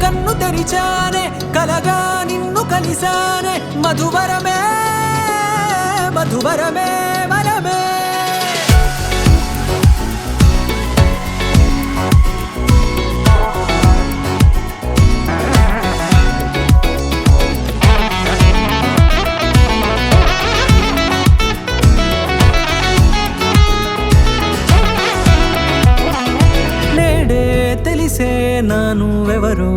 కన్ను తెరిచానే కలగా నిన్ను కలిసానే మధువరమే మధువరమే వరమే తెలిసే నానువెవరో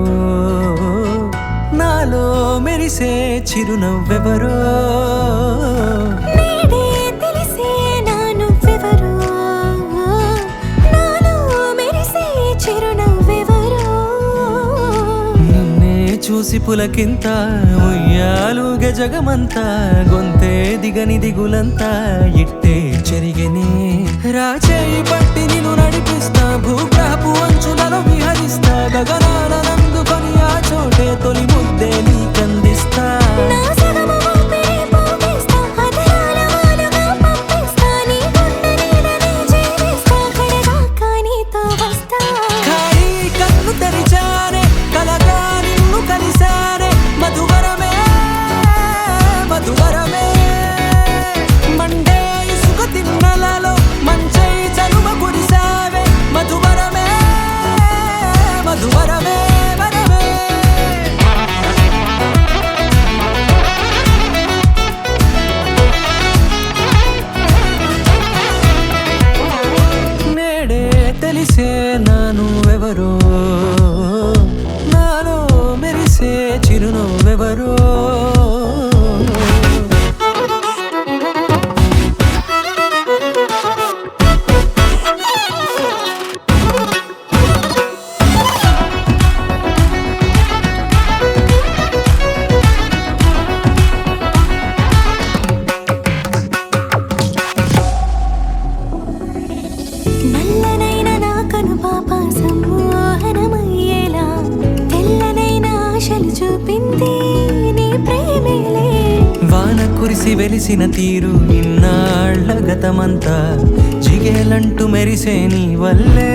నాలో మెరిసే చిరునవ్వెవరో నేడే తెలిసే నానువెవరో నాలో మెరిసే చిరునవ్వెవరో నిన్నే చూసి పులకింత ఉయ్యాలుగ జగమంతా గొంతే దిగని దిగులంతా ఇట్టే చెరిగెనే రాచేయి పట్టి నిన్ను నడిపిస్తా భూగ్రహపు అంచులలో విహరిస్తా గగనాల నందుకొని ఆ చోటే తొలి ముద్దే నీకందిస్తా నా సగము ఊపిరి పోగేస్తా అధరాల వాలుగా పంపిస్తా నీ గుండె నీడనే చేరిస్తా కడదాకా నీతో వస్తా ఖాళీ కన్ను తెరిచానే కలగా నిన్ను కలిసానే మధువరమే మధువరమే మండే ఇసుక తిన్నలలో మంచై చలువ కురిసావే మధువరమే మధువరమే వరమే నేడే తెలిసే నానువెవరో నాలో మెరిసే చిరునవ్వెవరో నల్లనైన నా కనుపాప సమ్మోహనమయ్యేలా తెల్లనైన ఆశలు చూపింది నీ ప్రేమేలే వాన కురిసి వెలిసిన తీరు ఇన్నాళ్ల గతమంతా జిగేలంటూ మెరిసే నీ వల్లే